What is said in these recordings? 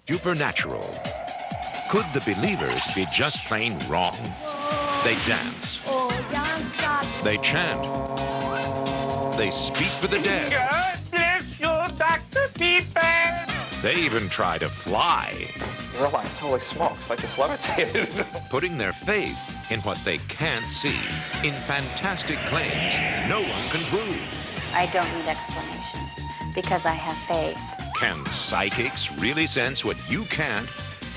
Supernatural. Could the believers be just plain wrong? They dance. They chant. They speak for the dead. God bless you, Dr. Peeper. They even try to fly, Realize, holy smokes, I just levitated. putting their faith in what they can't see, in fantastic claims no one can prove. I don't need explanations because I have faith. Can psychics really sense what you can't?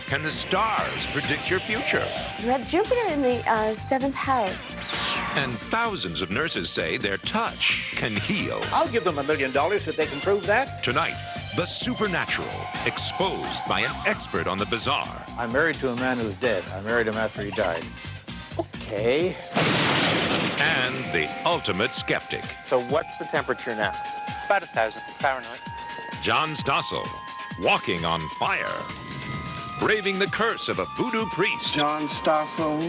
Can the stars predict your future? You have Jupiter in the 7th house. And thousands of nurses say their touch can heal. I'll give them $1 million if they can prove that. Tonight, the supernatural, exposed by an expert on the bizarre. I'm married to a man who's dead. I married him after he died. Okay. And the ultimate skeptic, So what's the temperature now? About 1,000 Fahrenheit. John Stossel, walking on fire, braving the curse of a voodoo priest, John Stossel,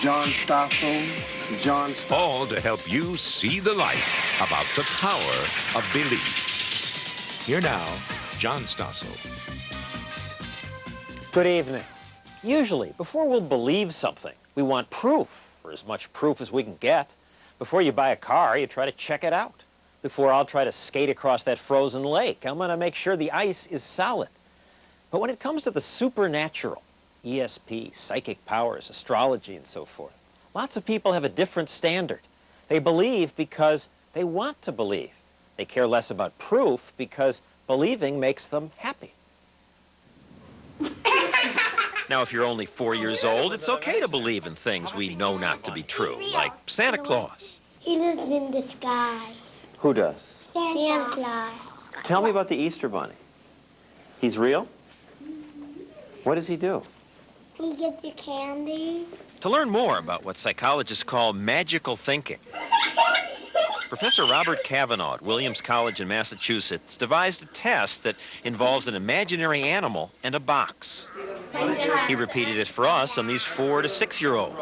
John Stossel, John Stossel. all to help you see the light about the power of belief. Here now, John Stossel. Good evening. Usually, before we'll believe something, we want proof, or as much proof as we can get. Before you buy a car, you try to check it out. Before I'll try to skate across that frozen lake, I'm going to make sure the ice is solid. But when it comes to the supernatural, ESP, psychic powers, astrology, and so forth, lots of people have a different standard. They believe because they want to believe. They care less about proof because believing makes them happy. Now, if you're only 4 years old, it's okay to believe in things we know not to be true, like Santa Claus. He lives in the sky. Who does? Santa Claus. Tell me about the Easter Bunny. He's real? What does he do? He gets you candy. To learn more about what psychologists call magical thinking, Professor Robert Cavanaugh at Williams College in Massachusetts devised a test that involves an imaginary animal and a box. He repeated it for us on these 4 to 6-year-olds.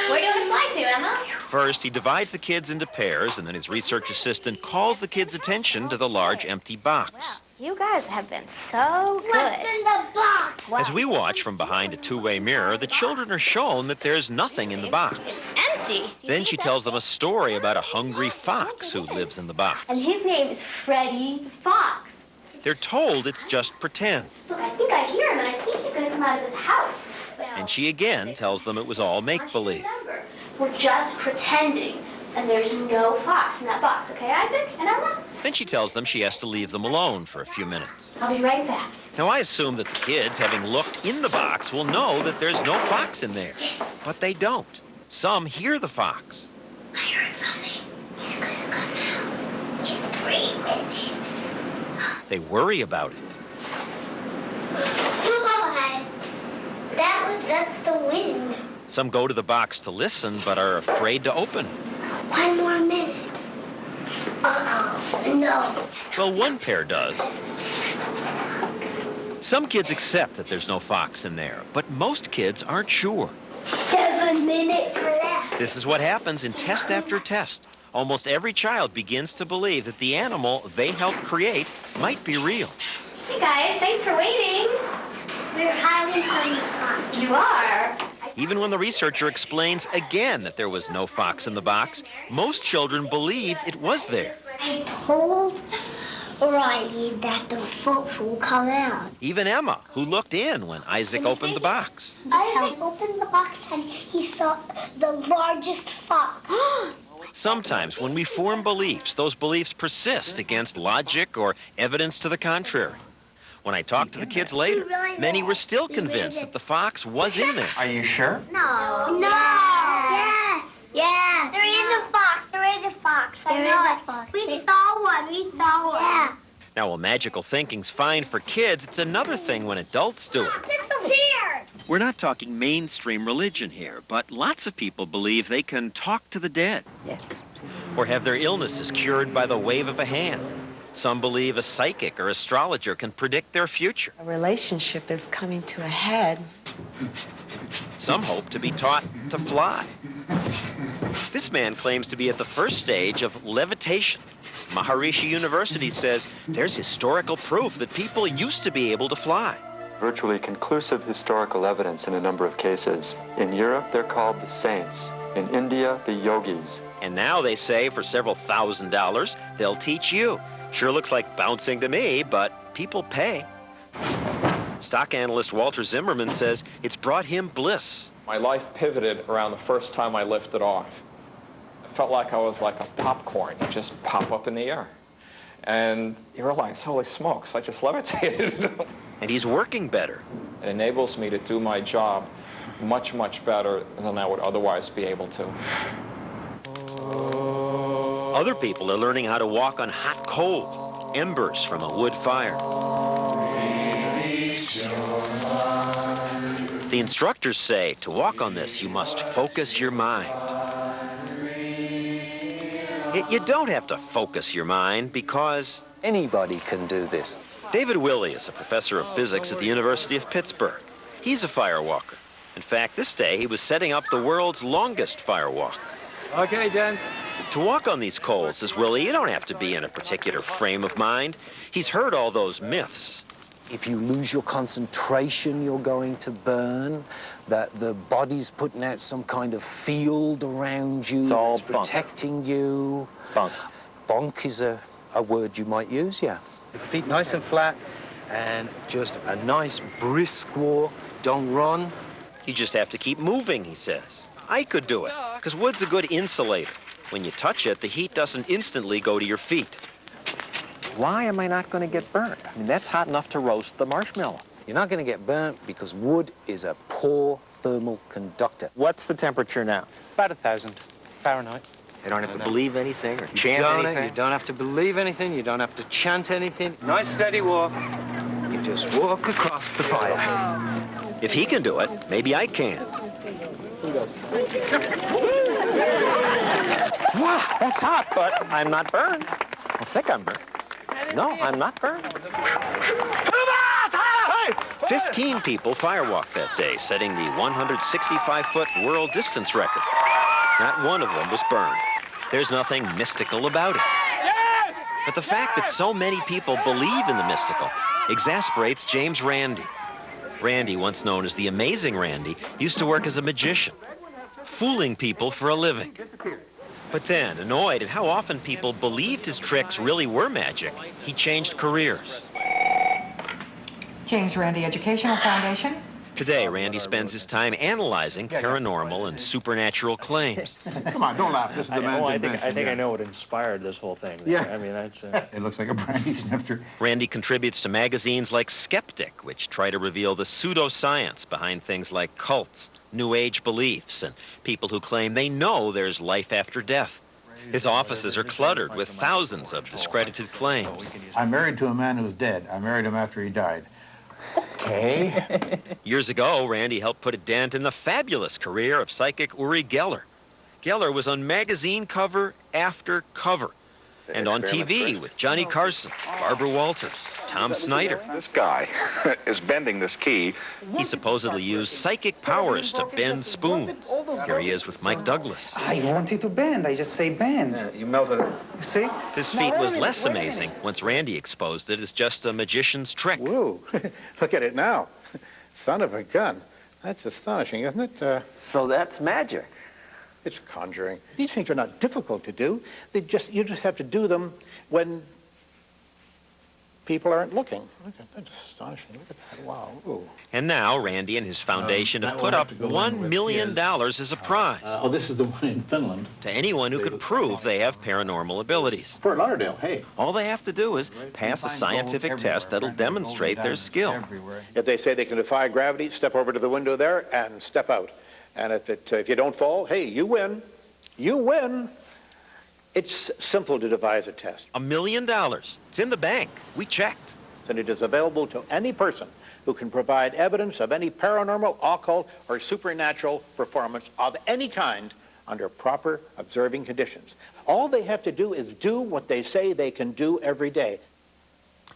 Where do you want to fly to, Emma? First, he divides the kids into pairs, and then his research assistant calls the kids' attention to the large empty box. You guys have been so good. What's in the box? As we watch from behind a two-way mirror, the children are shown that there's nothing in the box. It's empty. Then she tells them a story about a hungry fox who lives in the box. And his name is Freddy Fox. They're told it's just pretend. Look, I think I hear him, and I think he's going to come out of his house. And she again tells them it was all make-believe. Remember, we're just pretending, and there's no fox in that box, okay, Isaac and Emma? Then she tells them she has to leave them alone for a few minutes. I'll be right back. Now, I assume that the kids, having looked in the box, will know that there's no fox in there. Yes. But they don't. Some hear the fox. I heard something. He's going to come out in 3 minutes. They worry about it. What? That was just the wind. Some go to the box to listen, but are afraid to open. 1 more minute. Uh-oh, no. Well, one pair does. Some kids accept that there's no fox in there, but most kids aren't sure. 7 minutes left. This is what happens in test after test. Almost every child begins to believe that the animal they helped create might be real. Hey guys, thanks for waiting. We're having fun. You are? Even when the researcher explains again that there was no fox in the box, most children believe it was there. I told Riley that the fox will come out. Even Emma, who looked in when Isaac opened the box. Isaac opened the box and he saw the largest fox. Sometimes when we form beliefs, those beliefs persist against logic or evidence to the contrary. When I talked to the kids later, many were still convinced that the fox was in there. Are you sure? No. No. Yes. Yeah. There is a fox. There is a fox. There is a fox. We saw one. We saw one. Yeah. Now, while magical thinking's fine for kids, it's another thing when adults do it. Disappeared. We're not talking mainstream religion here, but lots of people believe they can talk to the dead. Yes. Or have their illnesses cured by the wave of a hand. Some believe a psychic or astrologer can predict their future. A relationship is coming to a head. Some hope to be taught to fly. This man claims to be at the first stage of levitation. Maharishi University says there's historical proof that people used to be able to fly. Virtually conclusive historical evidence in a number of cases. In Europe, they're called the saints. In India, the yogis. And now they say for several $1,000s, they'll teach you. Sure looks like bouncing to me, but people pay. Stock analyst Walter Zimmerman says it's brought him bliss. My life pivoted around the first time I lifted off. It felt like I was like a popcorn. You just pop up in the air. And you realize, holy smokes, I just levitated. And he's working better. It enables me to do my job much, much better than I would otherwise be able to. Other people are learning how to walk on hot coals, embers from a wood fire. The instructors say to walk on this, you must focus your mind. Yet you don't have to focus your mind because Anybody can do this. David Willey is a professor of physics at the University of Pittsburgh. He's a firewalker. In fact, this day he was setting up the world's longest firewalk. Okay, gents. To walk on these coals, says Willie, you don't have to be in a particular frame of mind. He's heard all those myths. If you lose your concentration, you're going to burn. That the body's putting out some kind of field around you. It's all that's protecting you. Bunk. Bonk is a word you might use, yeah. Your feet nice and flat, and just a nice brisk walk. Don't run. You just have to keep moving, he says. I could do it, because wood's a good insulator. When you touch it, the heat doesn't instantly go to your feet. Why am I not going to get burnt? I mean, that's hot enough to roast the marshmallow. You're not going to get burnt because wood is a poor thermal conductor. What's the temperature now? About 1,000 Fahrenheit. You don't have to believe anything or chant anything? You don't have to believe anything. You don't have to chant anything. Nice steady walk. You just walk across the fire. If he can do it, maybe I can. Wow, that's hot, but I'm not burned. I think I'm burned. No, I'm not burned. 15 people firewalked that day, setting the 165-foot world distance record. Not one of them was burned. There's nothing mystical about it. But the fact that so many people believe in the mystical exasperates James Randi. Randi, once known as the Amazing Randi, used to work as a magician, fooling people for a living. But then, annoyed at how often people believed his tricks really were magic, he changed careers. James Randi Educational Foundation. Today, Randi spends his time analyzing paranormal and supernatural claims. Come on, don't laugh. This is the man's invention. I think I know what inspired this whole thing. Yeah. I mean, that's... It looks like a brandy snifter. Randi contributes to magazines like Skeptic, which try to reveal the pseudoscience behind things like cults, New Age beliefs, and people who claim they know there's life after death. His offices are cluttered with thousands of discredited claims. I'm married to a man who's dead. I married him after he died. Okay. Years ago, Randi helped put a dent in the fabulous career of psychic Uri Geller. Geller was on magazine cover after cover, and on TV with Johnny Carson, Barbara Walters, Tom Snyder. This guy is bending this key. He supposedly used psychic powers to bend spoons. Here he is with Mike Douglas. I wanted to bend. I just say bend. You melted it. You see? This feat was less amazing once Randi exposed it as just a magician's trick. Whoa. Look at it now. Son of a gun. That's astonishing, isn't it? So that's magic. It's conjuring. These things are not difficult to do. You just have to do them when people aren't looking. Look at that. That's astonishing. Look at that. Wow. Ooh. And now Randi and his foundation have put up $1 million as a prize Oh, this is the one in Finland. to anyone who could prove they have paranormal abilities. Fort Lauderdale, hey. All they have to do is pass a scientific test that'll demonstrate their skill. If they say they can defy gravity, step over to the window there and step out. And if you don't fall, hey, you win. You win. It's simple to devise a test. $1 million. It's in the bank. We checked. And it is available to any person who can provide evidence of any paranormal, occult, or supernatural performance of any kind under proper observing conditions. All they have to do is do what they say they can do every day.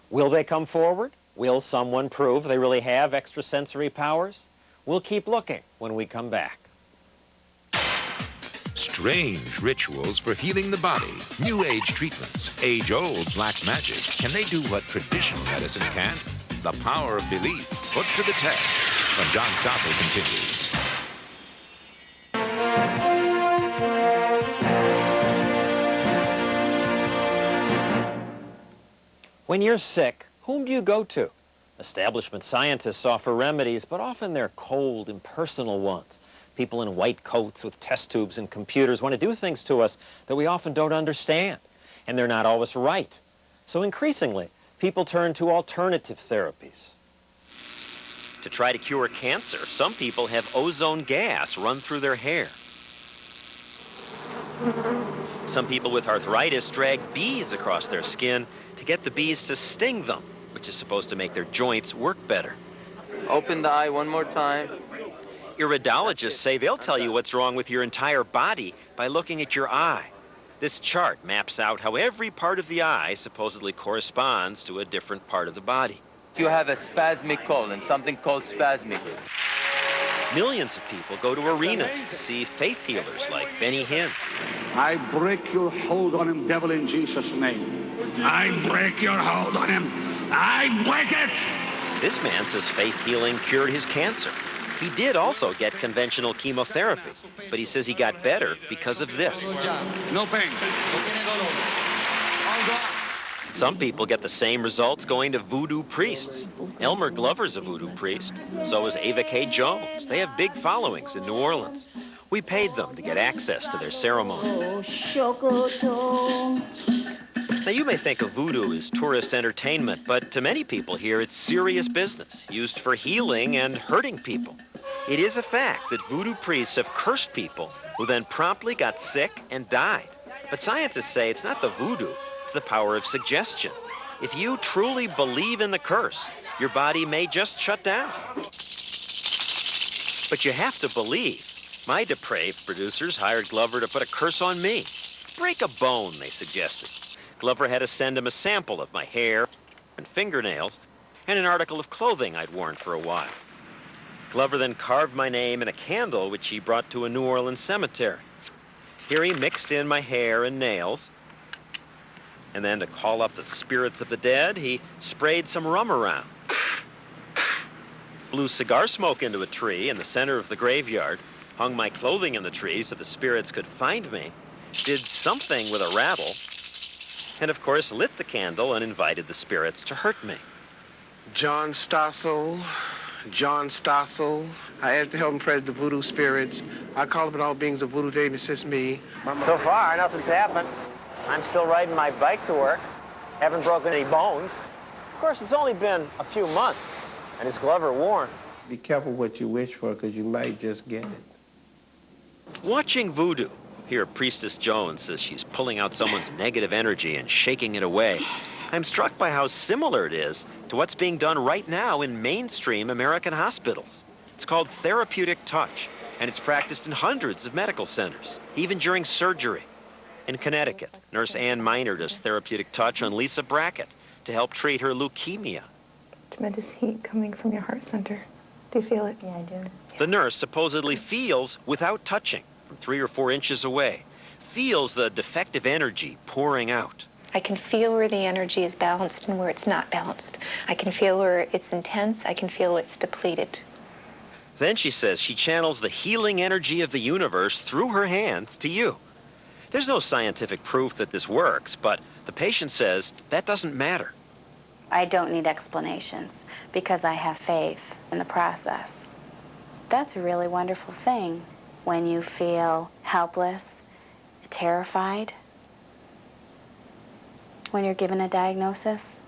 Will they come forward? Will someone prove they really have extrasensory powers? We'll keep looking when we come back. Strange rituals for healing the body. New age treatments. Age-old black magic. Can they do what traditional medicine can't? The power of belief put to the test. When John Stossel continues. When you're sick, whom do you go to? Establishment scientists offer remedies, but often they're cold, impersonal ones. People in white coats with test tubes and computers want to do things to us that we often don't understand, and they're not always right. So increasingly, people turn to alternative therapies. To try to cure cancer, some people have ozone gas run through their hair. Some people with arthritis drag bees across their skin to get the bees to sting them, which is supposed to make their joints work better. Open the eye one more time. Iridologists say they'll tell you what's wrong with your entire body by looking at your eye. This chart maps out how every part of the eye supposedly corresponds to a different part of the body. You have a spasmic colon, something called spasmic. Millions of people go to arenas to see faith healers like Benny Hinn. I break your hold on him, devil, in Jesus' name. I break your hold on him. I break it! This man says faith healing cured his cancer. He did also get conventional chemotherapy, but he says he got better because of this. No pain. Some people get the same results going to voodoo priests. Elmer Glover's a voodoo priest. So is Ava K. Jones. They have big followings in New Orleans. We paid them to get access to their ceremony. Now, you may think of voodoo as tourist entertainment, but to many people here, it's serious business, used for healing and hurting people. It is a fact that voodoo priests have cursed people who then promptly got sick and died. But scientists say it's not the voodoo, it's the power of suggestion. If you truly believe in the curse, your body may just shut down. But you have to believe. My depraved producers hired Glover to put a curse on me. Break a bone, they suggested. Glover had to send him a sample of my hair and fingernails and an article of clothing I'd worn for a while. Glover then carved my name in a candle which he brought to a New Orleans cemetery. Here he mixed in my hair and nails, and then to call up the spirits of the dead, he sprayed some rum around. Blew cigar smoke into a tree in the center of the graveyard, hung my clothing in the tree so the spirits could find me, did something with a rattle, and of course lit the candle and invited the spirits to hurt me. John Stossel. I asked to help impress the voodoo spirits. I call upon all beings of voodoo to assist me. So far, nothing's happened. I'm still riding my bike to work. Haven't broken any bones. Of course, it's only been a few months, and as Glover warned, Be careful what you wish for, because you might just get it. watching voodoo. Here, Priestess Jones says she's pulling out someone's negative energy and shaking it away. I'm struck by how similar it is to what's being done right now in mainstream American hospitals. It's called therapeutic touch, and it's practiced in hundreds of medical centers, even during surgery. In Connecticut, Nurse Ann Miner does therapeutic touch on Lisa Brackett to help treat her leukemia. Tremendous heat coming from your heart center. Do you feel it? Yeah, I do. The nurse supposedly feels without touching from 3 or 4 inches away, feels the defective energy pouring out. I can feel where the energy is balanced and where it's not balanced. I can feel where it's intense. I can feel it's depleted. Then she says she channels the healing energy of the universe through her hands to you. There's no scientific proof that this works, but the patient says that doesn't matter. I don't need explanations because I have faith in the process. That's a really wonderful thing when you feel helpless, terrified, when you're given a diagnosis,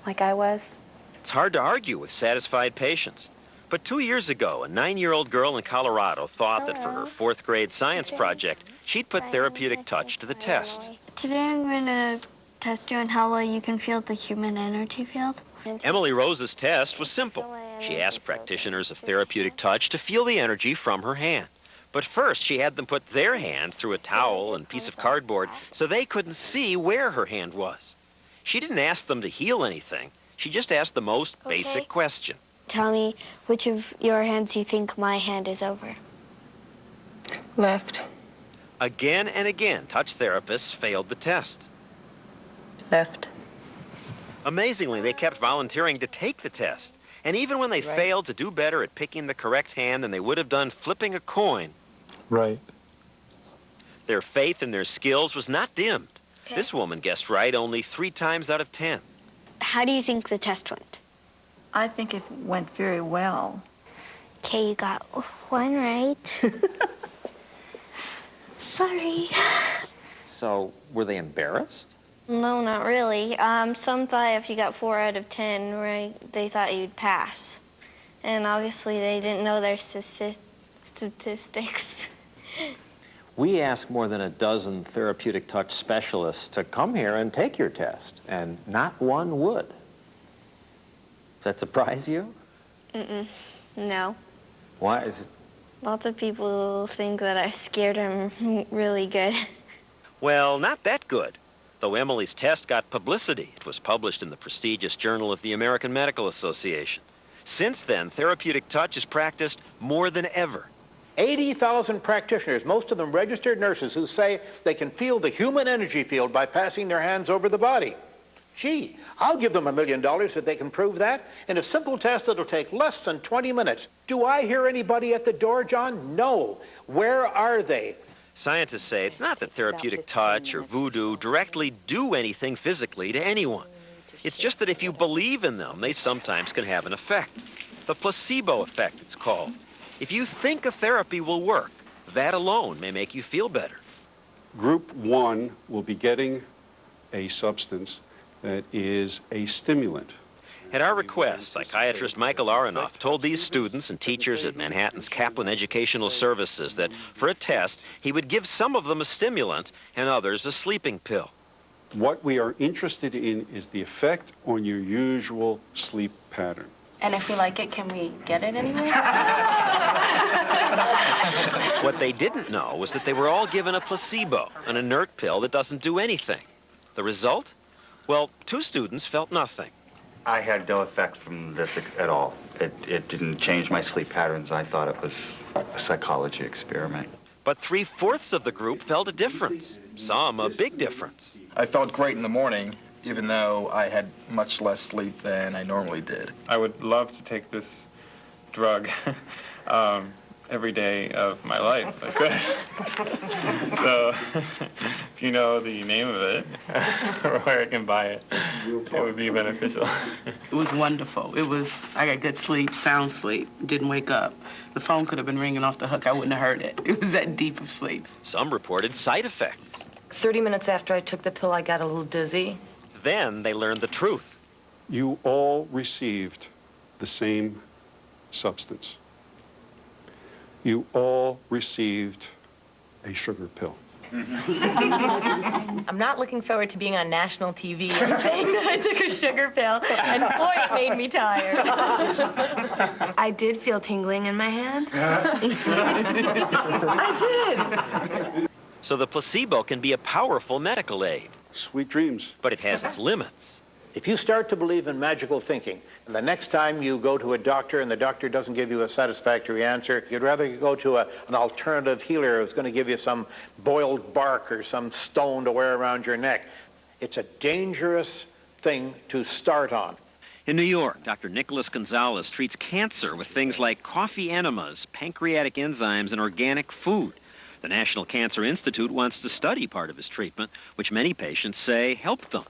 like I was. It's hard to argue with satisfied patients. But 2 years ago, a 9-year-old girl in Colorado thought that for her 4th grade science project, she'd put therapeutic touch to the test. Today I'm going to test you on how well you can feel the human energy field. Emily Rose's test was simple. She asked practitioners of therapeutic touch to feel the energy from her hand. But first, she had them put their hand through a towel and piece of cardboard so they couldn't see where her hand was. She didn't ask them to heal anything. She just asked the most basic question. tell me which of your hands you think my hand is over. Left. Again and again, touch therapists failed the test. Left. Amazingly, they kept volunteering to take the test. And even when they failed to do better at picking the correct hand than they would have done flipping a coin, their faith in their skills was not dimmed. Okay. This woman guessed right only 3 times out of 10. How do you think the test went? I think it went very well. Okay, you got 1 right. Sorry. So, were they embarrassed? No, not really. Some thought if you got 4 out of 10 right, they thought you'd pass. And obviously they didn't know their statistics. We asked more than a dozen therapeutic touch specialists to come here and take your test, and not one would. Does that surprise you? No. Why is it? Lots of people think that I'm scared I'm really good. Well, not that good. Though Emily's test got publicity, it was published in the prestigious Journal of the American Medical Association. Since then, therapeutic touch is practiced more than ever. 80,000 practitioners, most of them registered nurses, who say they can feel the human energy field by passing their hands over the body. Gee, I'll give them $1 million if they can prove that in a simple test that'll take less than 20 minutes. Do I hear anybody at the door, John? No. Where are they? Scientists say it's not that therapeutic touch or voodoo directly do anything physically to anyone. It's just that if you believe in them, they sometimes can have an effect. The placebo effect, it's called. If you think a therapy will work, that alone may make you feel better. Group 1 will be getting a substance that is a stimulant. At our request, psychiatrist Michael Aronoff told these students and teachers at Manhattan's Kaplan Educational Services that for a test, he would give some of them a stimulant and others a sleeping pill. What we are interested in is the effect on your usual sleep pattern. And if we like it, can we get it anywhere? What they didn't know was that they were all given a placebo, an inert pill that doesn't do anything. The result? Well, 2 students felt nothing. I had no effect from this at all. It didn't change my sleep patterns. I thought it was a psychology experiment. But 3/4 of the group felt a difference, some a big difference. I felt great in the morning, even though I had much less sleep than I normally did. I would love to take this drug every day of my life if I could. So if you know the name of it or where I can buy it, it would be beneficial. It was wonderful. I got good sleep, sound sleep, didn't wake up. The phone could have been ringing off the hook. I wouldn't have heard it. It was that deep of sleep. Some reported side effects. 30 minutes after I took the pill, I got a little dizzy. Then they learned the truth. You all received the same substance. You all received a sugar pill. I'm not looking forward to being on national TV and saying that I took a sugar pill, and boy, it made me tired. I did feel tingling in my hand. I did. So the placebo can be a powerful medical aid. Sweet dreams. But it has its limits. If you start to believe in magical thinking, and the next time you go to a doctor and the doctor doesn't give you a satisfactory answer, you'd rather go to an alternative healer who's going to give you some boiled bark or some stone to wear around your neck. It's a dangerous thing to start on. In New York, Dr. Nicholas Gonzalez treats cancer with things like coffee enemas, pancreatic enzymes, and organic food. The National Cancer Institute wants to study part of his treatment, which many patients say helped them.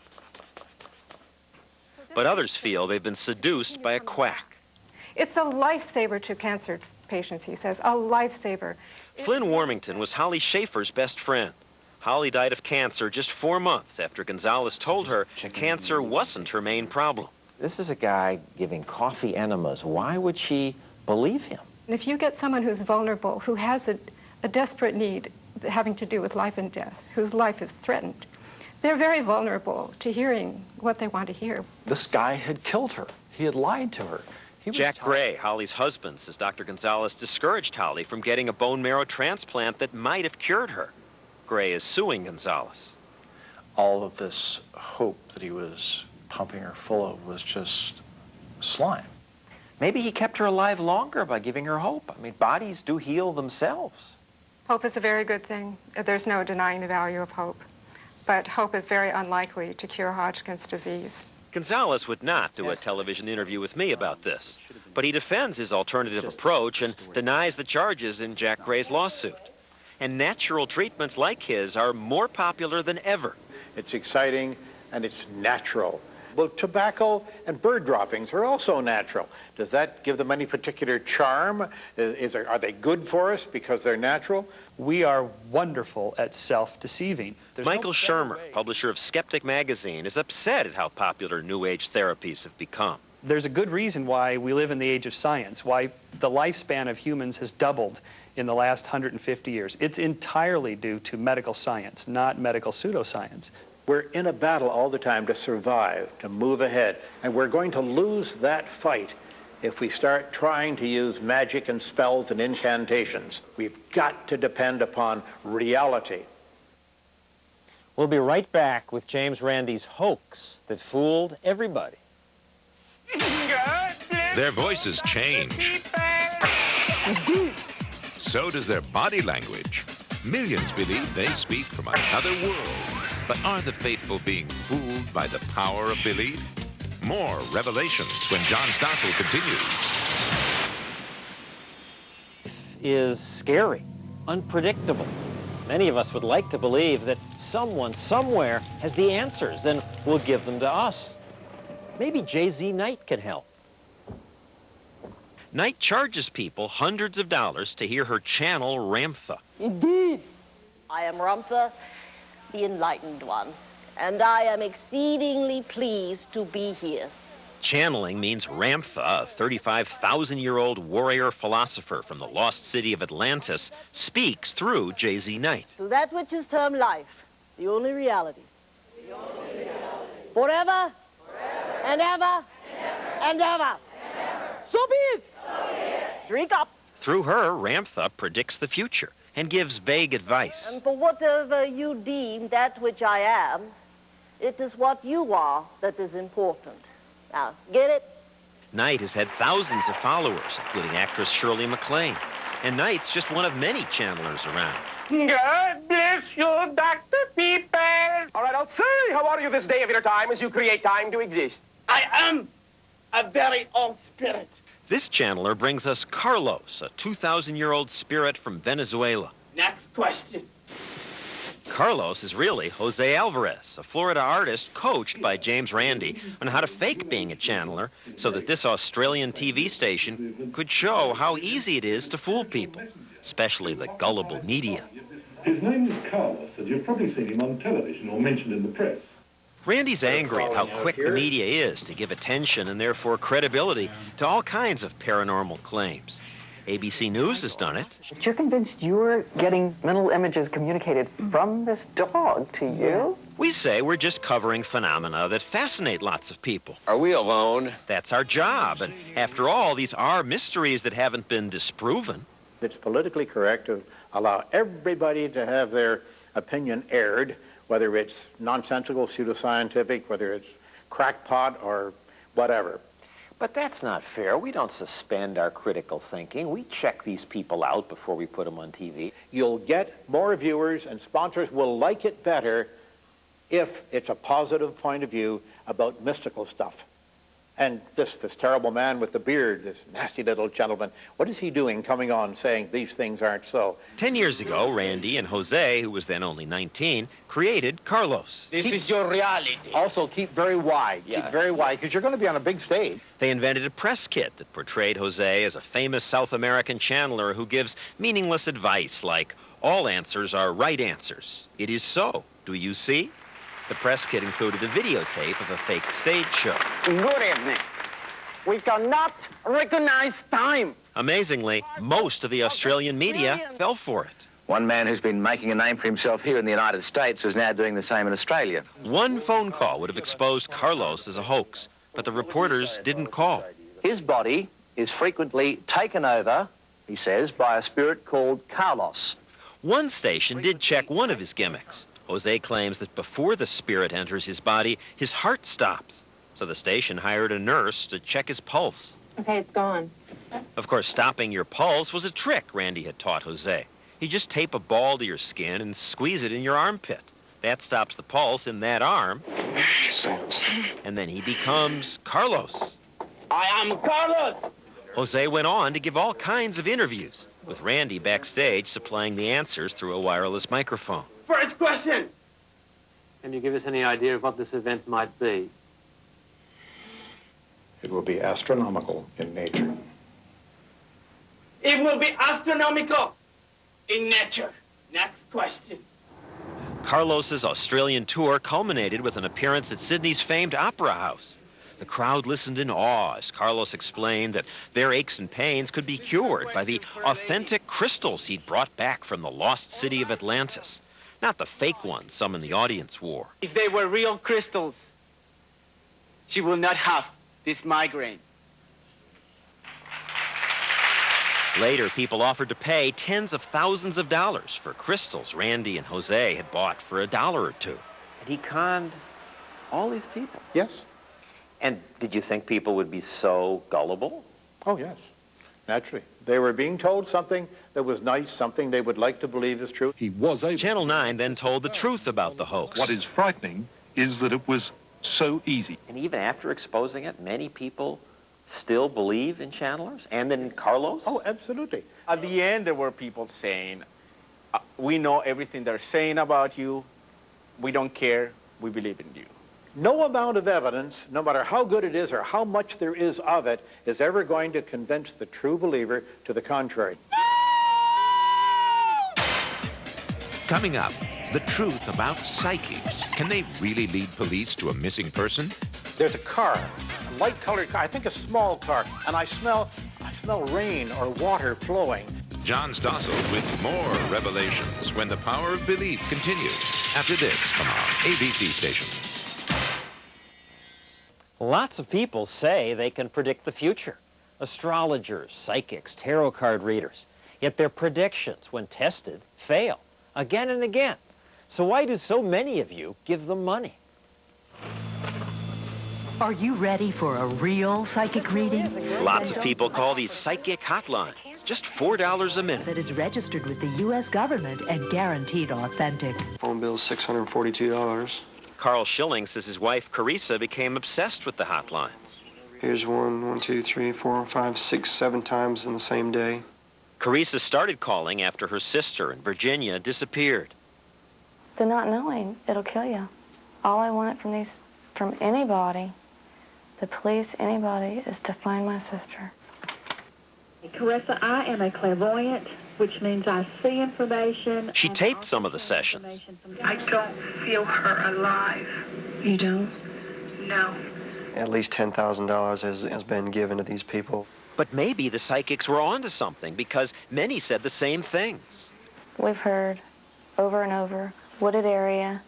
But others feel they've been seduced by a quack. It's a lifesaver to cancer patients, he says, a lifesaver. Flynn Warmington was Holly Schaefer's best friend. Holly died of cancer just 4 months after Gonzalez told her cancer wasn't her main problem. This is a guy giving coffee enemas. Why would she believe him? And if you get someone who's vulnerable, who has a desperate need having to do with life and death, whose life is threatened, they're very vulnerable to hearing what they want to hear. This guy had killed her. He had lied to her. Jack Gray, Holly's husband, says Dr. Gonzalez discouraged Holly from getting a bone marrow transplant that might have cured her. Gray is suing Gonzalez. All of this hope that he was pumping her full of was just slime. Maybe he kept her alive longer by giving her hope. I mean, bodies do heal themselves. Hope is a very good thing. There's no denying the value of hope. But hope is very unlikely to cure Hodgkin's disease. Gonzalez would not do a television interview with me about this, but he defends his alternative approach and denies the charges in Jack Gray's lawsuit. And natural treatments like his are more popular than ever. It's exciting and it's natural. Well, tobacco and bird droppings are also natural. Does that give them any particular charm? Are they good for us because they're natural? We are wonderful at self-deceiving. Michael Shermer, publisher of Skeptic magazine, is upset at how popular New Age therapies have become. There's a good reason why we live in the age of science, why the lifespan of humans has doubled in the last 150 years. It's entirely due to medical science, not medical pseudoscience. We're in a battle all the time to survive, to move ahead, and we're going to lose that fight if we start trying to use magic and spells and incantations. We've got to depend upon reality. We'll be right back with James Randi's hoax that fooled everybody. Their voices change. So does their body language. Millions believe they speak from another world. But are the faithful being fooled by the power of belief? More revelations when John Stossel continues. Is scary, unpredictable. Many of us would like to believe that someone somewhere has the answers and will give them to us. Maybe J.Z. Knight can help. Knight charges people hundreds of dollars to hear her channel Ramtha. Indeed. I am Ramtha, the Enlightened One, and I am exceedingly pleased to be here. Channeling means Ramtha, a 35,000-year-old warrior philosopher from the lost city of Atlantis, speaks through J.Z. Knight. To that which is termed life, the only reality. Forever, and ever, and ever. So be it. Drink up. Through her, Ramtha predicts the future and gives vague advice. And for whatever you deem that which I am, it is what you are that is important. Now, get it? Knight has had thousands of followers, including actress Shirley MacLaine. And Knight's just one of many channelers around. God bless you, Dr. People. All right, I'll say, how are you this day of your time as you create time to exist? I am a very old spirit. This channeler brings us Carlos, a 2,000-year-old spirit from Venezuela. Next question. Carlos is really Jose Alvarez, a Florida artist coached by James Randi on how to fake being a channeler so that this Australian TV station could show how easy it is to fool people, especially the gullible media. His name is Carlos, and you've probably seen him on television or mentioned in the press. Randy's angry at how quick the media is to give attention and therefore credibility to all kinds of paranormal claims. ABC News has done it. But you're convinced you're getting mental images communicated from this dog to you? We say we're just covering phenomena that fascinate lots of people. Are we alone? That's our job, and after all, these are mysteries that haven't been disproven. It's politically correct to allow everybody to have their opinion aired, whether it's nonsensical, pseudoscientific, whether it's crackpot or whatever. But that's not fair. We don't suspend our critical thinking. We check these people out before we put them on TV. You'll get more viewers and sponsors will like it better if it's a positive point of view about mystical stuff. And this terrible man with the beard, this nasty little gentleman, what is he doing coming on saying these things aren't so? 10 years ago, Randy and Jose, who was then only 19, created Carlos. This is your reality. Also, keep very wide. Yeah. Keep very wide, because you're going to be on a big stage. They invented a press kit that portrayed Jose as a famous South American channeler who gives meaningless advice like, all answers are right answers. It is so. Do you see? The press kit included a videotape of a faked stage show. Good evening. We cannot recognize time. Amazingly, most of the Australian media fell for it. One man who's been making a name for himself here in the United States is now doing the same in Australia. One phone call would have exposed Carlos as a hoax, but the reporters didn't call. His body is frequently taken over, he says, by a spirit called Carlos. One station did check one of his gimmicks. Jose claims that before the spirit enters his body, his heart stops. So the station hired a nurse to check his pulse. Okay, it's gone. Of course, stopping your pulse was a trick Randy had taught Jose. You just tape a ball to your skin and squeeze it in your armpit. That stops the pulse in that arm. And then he becomes Carlos. I am Carlos. Jose went on to give all kinds of interviews, with Randy backstage supplying the answers through a wireless microphone. First question. Can you give us any idea of what this event might be? It will be astronomical in nature. It will be astronomical in nature. Next question. Carlos's Australian tour culminated with an appearance at Sydney's famed Opera House. The crowd listened in awe as Carlos explained that their aches and pains could be cured by the authentic crystals he'd brought back from the lost city of Atlantis, not the fake ones some in the audience wore. If they were real crystals, she will not have this migraine. Later, people offered to pay tens of thousands of dollars for crystals Randy and Jose had bought for $1 or $2. And he conned all these people? Yes. And did you think people would be so gullible? Oh, yes. Naturally. They were being told something that was nice, something they would like to believe is true. He was able. Channel 9 then told the truth about the hoax. What is frightening is that it was so easy. And even after exposing it, many people still believe in channelers and in Carlos? Oh, absolutely. At the end, there were people saying, we know everything they're saying about you. We don't care. We believe in you. No amount of evidence, no matter how good it is or how much there is of it, is ever going to convince the true believer to the contrary. Coming up, the truth about psychics. Can they really lead police to a missing person? There's a car, a light-colored car, I think a small car, and I smell rain or water flowing. John Stossel with more revelations when the power of belief continues after this from our ABC station. Lots of people say they can predict the future. Astrologers, psychics, tarot card readers. Yet their predictions, when tested, fail again and again. So why do so many of you give them money? Are you ready for a real psychic reading? Lots of people call these psychic hotlines. Just $4 a minute. That is registered with the U.S. government and guaranteed authentic. Phone bill's $642. Carl Schilling says his wife, Carissa, became obsessed with the hotlines. Here's one, 2, 3, 4, 5, 6, 7 times in the same day. Carissa started calling after her sister in Virginia disappeared. The not knowing, it'll kill you. All I want from anybody, the police, anybody, is to find my sister. Carissa, I am a clairvoyant, which means I see information. She taped some of the sessions. I don't feel her alive. You don't? No. At least $10,000 has been given to these people. But maybe the psychics were onto something because many said the same things. We've heard over and over, wooded area,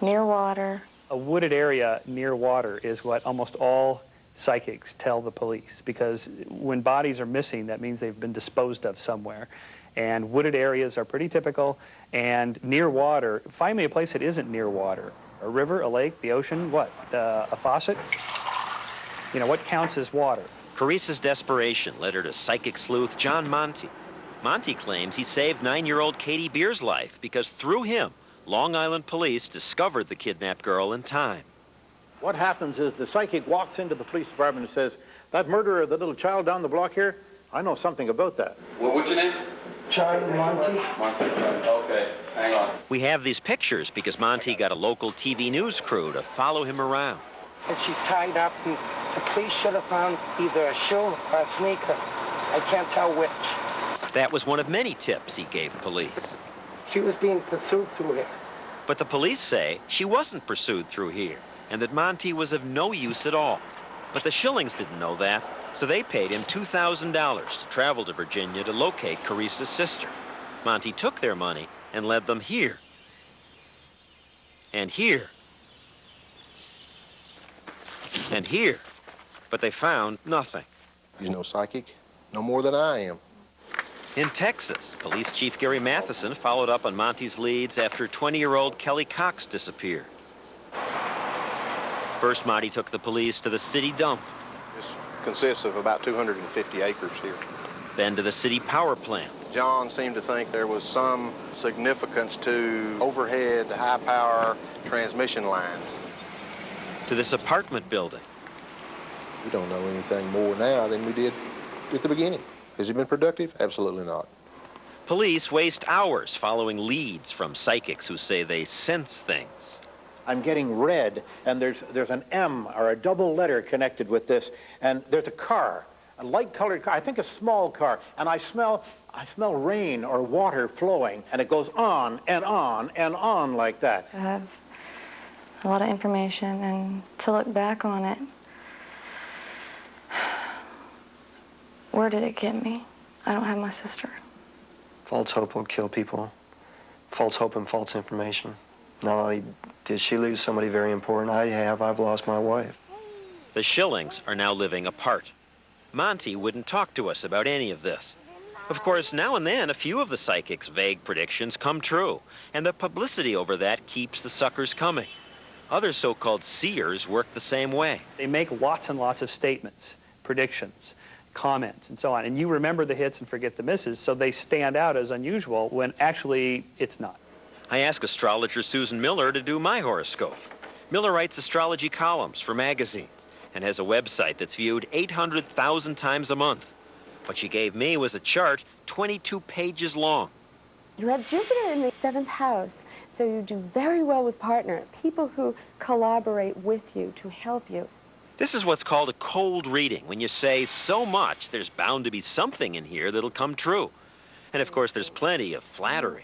near water. A wooded area near water is what almost all psychics tell the police, because when bodies are missing, that means they've been disposed of somewhere. And wooded areas are pretty typical, and near water, find me a place that isn't near water. A river, a lake, the ocean, what? A faucet? You know, what counts as water? Carissa's desperation led her to psychic sleuth John Monty. Monty claims he saved 9-year-old Katie Beer's life because through him, Long Island police discovered the kidnapped girl in time. What happens is the psychic walks into the police department and says, that murderer of the little child down the block here, I know something about that. Well, what's your name? Charlie Monty. Okay, hang on. We have these pictures because Monty got a local TV news crew to follow him around. And she's tied up, and the police should have found either a shoe or a sneaker. I can't tell which. That was one of many tips he gave police. She was being pursued through here. But the police say she wasn't pursued through here, and that Monty was of no use at all. But the Schillings didn't know that, so they paid him $2,000 to travel to Virginia to locate Carissa's sister. Monty took their money and led them here. And here. And here. But they found nothing. You're no psychic, no more than I am. In Texas, Police Chief Gary Matheson followed up on Monty's leads after 20-year-old Kelly Cox disappeared. First, Monty took the police to the city dump. This consists of about 250 acres here. Then to the city power plant. John seemed to think there was some significance to overhead high-power transmission lines. To this apartment building. We don't know anything more now than we did at the beginning. Has it been productive? Absolutely not. Police waste hours following leads from psychics who say they sense things. I'm getting red, and there's an M or a double letter connected with this, and there's a car, a light-colored car, I think a small car, and I smell rain or water flowing, and it goes on and on and on like that. I have a lot of information, and to look back on it, where did it get me? I don't have my sister. False hope will kill people. False hope and false information. Not only did she lose somebody very important, I've lost my wife. The Schillings are now living apart. Monty wouldn't talk to us about any of this. Of course, now and then, a few of the psychics' vague predictions come true, and the publicity over that keeps the suckers coming. Other so-called seers work the same way. They make lots and lots of statements, predictions, comments, and so on. And you remember the hits and forget the misses, so they stand out as unusual when actually it's not. I asked astrologer Susan Miller to do my horoscope. Miller writes astrology columns for magazines and has a website that's viewed 800,000 times a month. What she gave me was a chart 22 pages long. You have Jupiter in the 7th house, so you do very well with partners, people who collaborate with you to help you. This is what's called a cold reading, when you say so much, there's bound to be something in here that'll come true. And of course, there's plenty of flattery.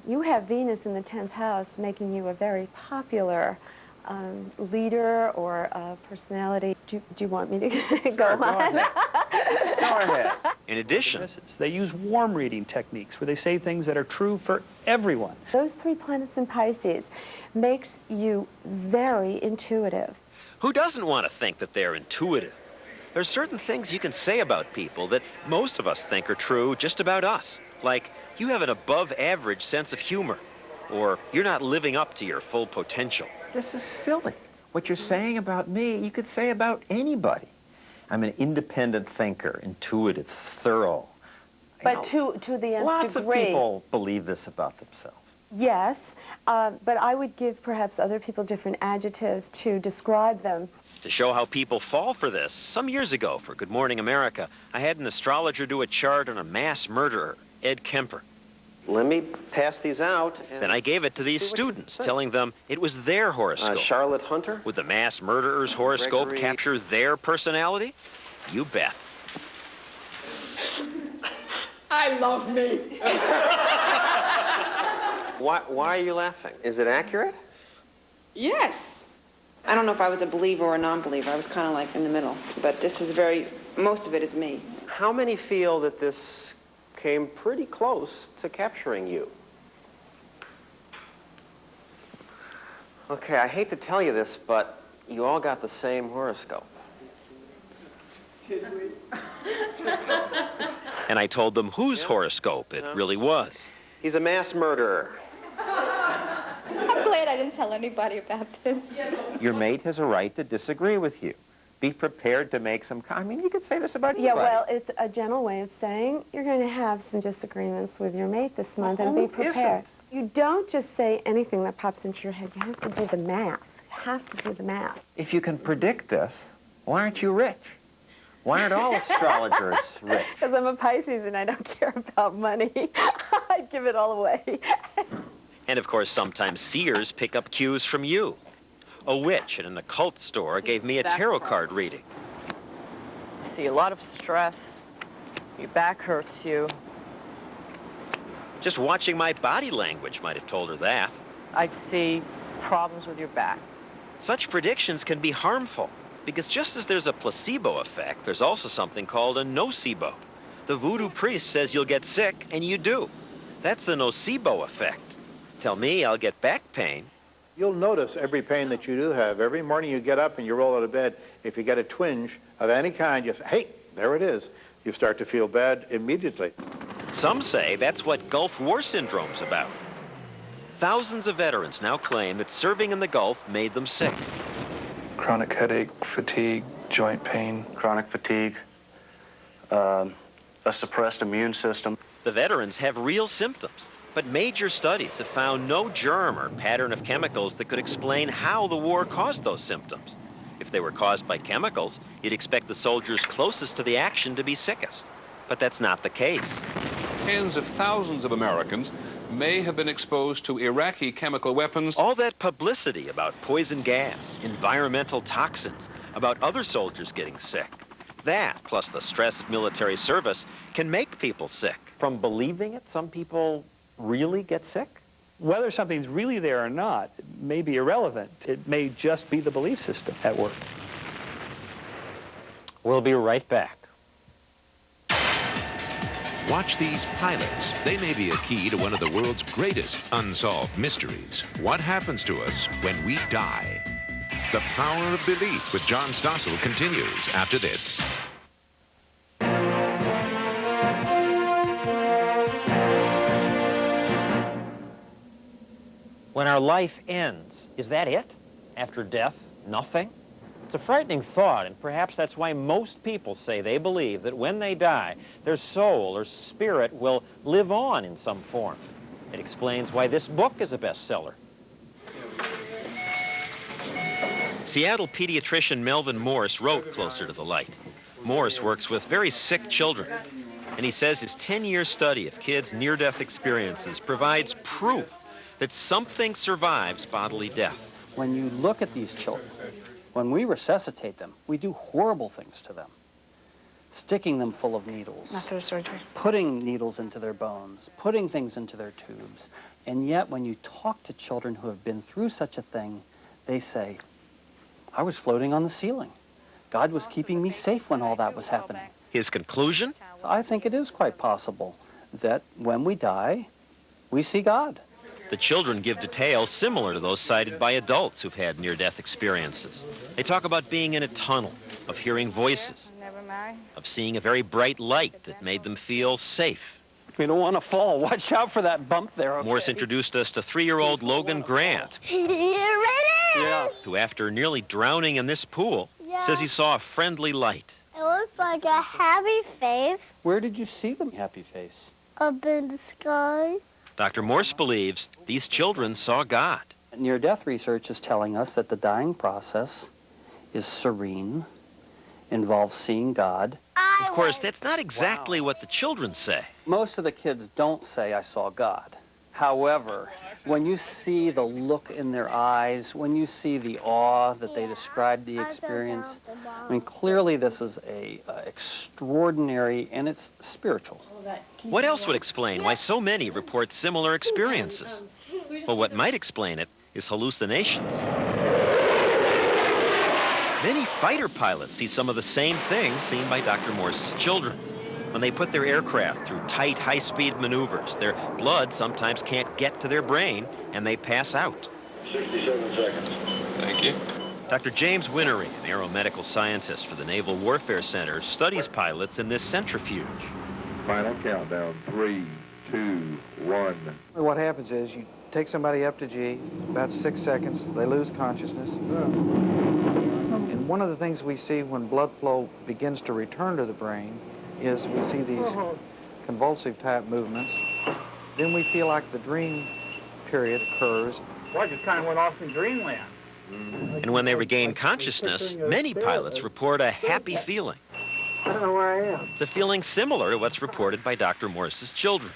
You have Venus in the 10th house, making you a very popular leader or personality. Do you want me to go on? Go ahead. In addition, they use warm reading techniques where they say things that are true for everyone. Those 3 planets in Pisces makes you very intuitive. who doesn't want to think that they're intuitive? There's certain things you can say about people that most of us think are true just about us. Like, you have an above-average sense of humor, or you're not living up to your full potential. This is silly. What you're saying about me, you could say about anybody. I'm an independent thinker, intuitive, thorough. But to the nth Lots degree. of people believe this about themselves. Yes, but I would give perhaps other people different adjectives to describe them. To show how people fall for this, some years ago for Good Morning America, I had an astrologer do a chart on a mass murderer, Ed Kemper. Let me pass these out. Then I gave it to these students, telling them it was their horoscope. Charlotte Hunter? Would the mass murderer's horoscope Gregory... capture their personality? You bet. I love me. Why are you laughing? Is it accurate? Yes. I don't know if I was a believer or a non-believer. I was kind of like in the middle. But this is most of it is me. How many feel that this came pretty close to capturing you? Okay, I hate to tell you this, but you all got the same horoscope. Did we? And I told them whose horoscope it really was. He's a mass murderer. I'm glad I didn't tell anybody about this. Your mate has a right to disagree with you. Be prepared to make some I mean, you could say this about anybody. Yeah, well, it's a gentle way of saying you're going to have some disagreements with your mate this month, and be prepared. You don't just say anything that pops into your head. You have to do the math. You have to do the math. If you can predict this, why aren't you rich? Why aren't all astrologers rich? Because I'm a Pisces and I don't care about money. I'd give it all away. And of course, sometimes seers pick up cues from you. A witch at an occult store gave me a tarot card reading. I see a lot of stress. Your back hurts you. Just watching my body language might have told her that. I'd see problems with your back. Such predictions can be harmful, because just as there's a placebo effect, there's also something called a nocebo. The voodoo priest says you'll get sick, and you do. That's the nocebo effect. Tell me I'll get back pain. You'll notice every pain that you do have. Every morning you get up and you roll out of bed, if you get a twinge of any kind, you say, hey, there it is. You start to feel bad immediately. Some say that's what Gulf War Syndrome's about. Thousands of veterans now claim that serving in the Gulf made them sick. Chronic headache, fatigue, joint pain, chronic fatigue, a suppressed immune system. The veterans have real symptoms, but major studies have found no germ or pattern of chemicals that could explain how the war caused those symptoms. If they were caused by chemicals, you'd expect the soldiers closest to the action to be sickest. But that's not the case. Tens of thousands of Americans may have been exposed to Iraqi chemical weapons. All that publicity about poison gas, environmental toxins, about other soldiers getting sick, that, plus the stress of military service, can make people sick. From believing it, some people really get sick? Whether something's really there or not may be irrelevant. It may just be the belief system at work. We'll be right back. Watch these pilots. They may be a key to one of the world's greatest unsolved mysteries. What happens to us when we die? The Power of Belief with John Stossel continues after this. When our life ends, is that it? After death, nothing? It's a frightening thought, and perhaps that's why most people say they believe that when they die, their soul or spirit will live on in some form. It explains why this book is a bestseller. Seattle pediatrician Melvin Morse wrote Closer to the Light. Morse works with very sick children, and he says his 10-year study of kids' near-death experiences provides proof that something survives bodily death. When you look at these children, when we resuscitate them, we do horrible things to them. Sticking them full of needles. After surgery. Putting needles into their bones, putting things into their tubes. And yet, when you talk to children who have been through such a thing, they say, I was floating on the ceiling. God was keeping me safe when all that was happening. His conclusion? I think it is quite possible that when we die, we see God. The children give details similar to those cited by adults who've had near-death experiences. They talk about being in a tunnel, of hearing voices, of seeing a very bright light that made them feel safe. We don't want to fall. Watch out for that bump there, okay? Morse introduced us to 3-year-old Logan Grant, Yeah. who after nearly drowning in this pool, says he saw a friendly light. It looks like a happy face Where did you see the happy face? up in the sky. Dr. Morse believes these children saw God. Near-death research is telling us that the dying process is serene, involves seeing God. Of course, that's not exactly what the children say. Most of the kids don't say, I saw God. However, when you see the look in their eyes, when you see the awe that they describe the experience, I mean, clearly this is a extraordinary, and it's spiritual. What else would explain why so many report similar experiences? Well, what might explain it is hallucinations. Many fighter pilots see some of the same things seen by Dr. Morse's children. When they put their aircraft through tight, high-speed maneuvers, their blood sometimes can't get to their brain, and they pass out. 67 seconds. Thank you. Dr. James Winery, an aeromedical scientist for the Naval Warfare Center, studies pilots in this centrifuge. Final countdown, 3, 2, 1. What happens is you take somebody up to G, about 6 seconds, they lose consciousness. And one of the things we see when blood flow begins to return to the brain is we see these convulsive type movements. Then we feel like the dream period occurs. Well, I just kind of went off in dreamland. And when they regain consciousness, many pilots report a happy feeling. I don't know where I am. It's a feeling similar to what's reported by Dr. Morse's children.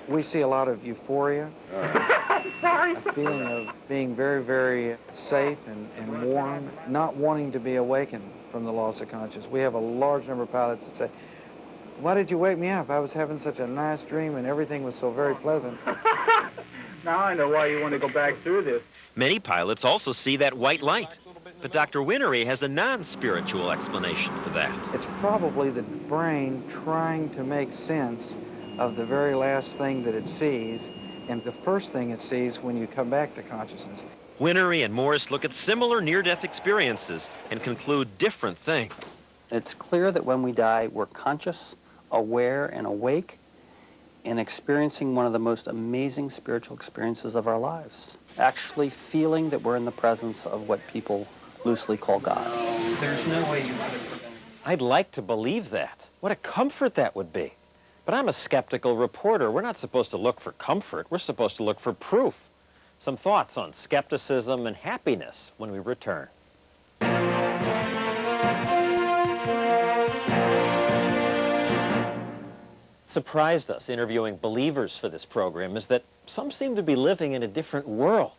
We see a lot of euphoria, a feeling of being very, very safe and warm, not wanting to be awakened from the loss of consciousness. We have a large number of pilots that say, why did you wake me up? I was having such a nice dream and everything was so very pleasant. Now I know why you want to go back through this. Many pilots also see that white light, but Dr. Winery has a non-spiritual explanation for that. It's probably the brain trying to make sense of the very last thing that it sees and the first thing it sees when you come back to consciousness. Winery and Morse look at similar near-death experiences and conclude different things. It's clear that when we die, we're conscious, aware, and awake, and experiencing one of the most amazing spiritual experiences of our lives. Actually feeling that we're in the presence of what people loosely call God. There's no way you could have prevented it. I'd like to believe that. What a comfort that would be. But I'm a skeptical reporter. We're not supposed to look for comfort. We're supposed to look for proof. Some thoughts on skepticism and happiness when we return. Surprised us interviewing believers for this program is that some seem to be living in a different world.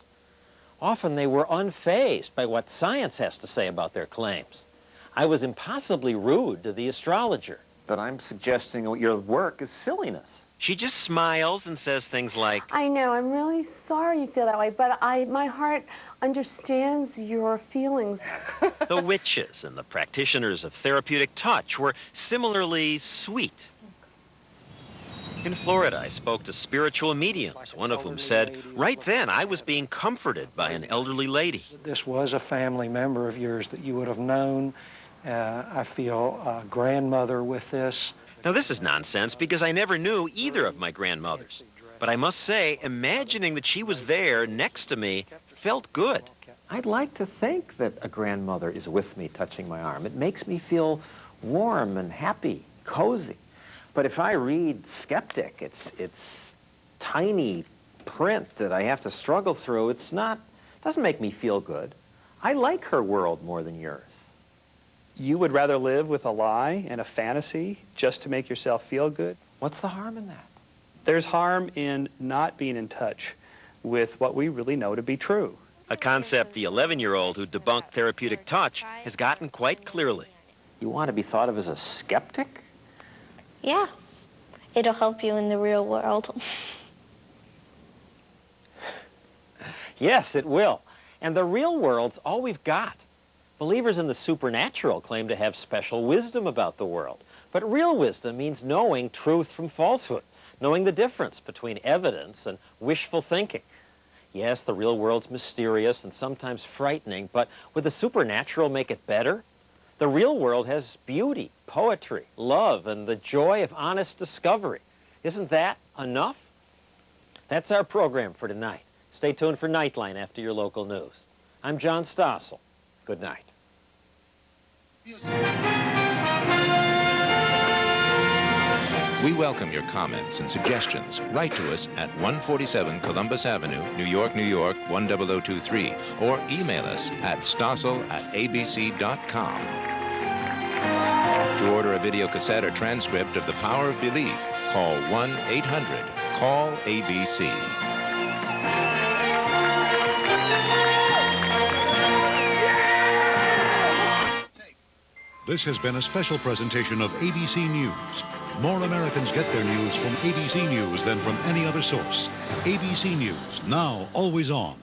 Often they were unfazed by what science has to say about their claims. I was impossibly rude to the astrologer. But I'm suggesting your work is silliness. She just smiles and says things like, I know, I'm really sorry you feel that way, but my heart understands your feelings. the witches and the practitioners of therapeutic touch were similarly sweet. In Florida, I spoke to spiritual mediums, one of whom said, right then I was being comforted by an elderly lady. This was a family member of yours that you would have known. I feel a grandmother with this. Now, this is nonsense because I never knew either of my grandmothers. But I must say, imagining that she was there next to me felt good. I'd like to think that a grandmother is with me touching my arm. It makes me feel warm and happy, cozy. But if I read Skeptic, it's tiny print that I have to struggle through. Doesn't make me feel good. I like her world more than yours. You would rather live with a lie and a fantasy just to make yourself feel good? What's the harm in that? There's harm in not being in touch with what we really know to be true. A concept the 11-year-old who debunked therapeutic touch has gotten quite clearly. You want to be thought of as a skeptic? Yeah. It'll help you in the real world. Yes, it will. And the real world's all we've got. Believers in the supernatural claim to have special wisdom about the world. But real wisdom means knowing truth from falsehood, knowing the difference between evidence and wishful thinking. Yes, the real world's mysterious and sometimes frightening, but would the supernatural make it better? The real world has beauty, poetry, love, and the joy of honest discovery. Isn't that enough? That's our program for tonight. Stay tuned for Nightline after your local news. I'm John Stossel. Good night. We welcome your comments and suggestions. Write to us at 147 Columbus Avenue, New York, New York, 10023, or email us at stossel@abc.com. To order a video cassette or transcript of The Power of Belief, call 1-800-CALL-ABC. This has been a special presentation of ABC News. More Americans get their news from ABC News than from any other source. ABC News, now always on.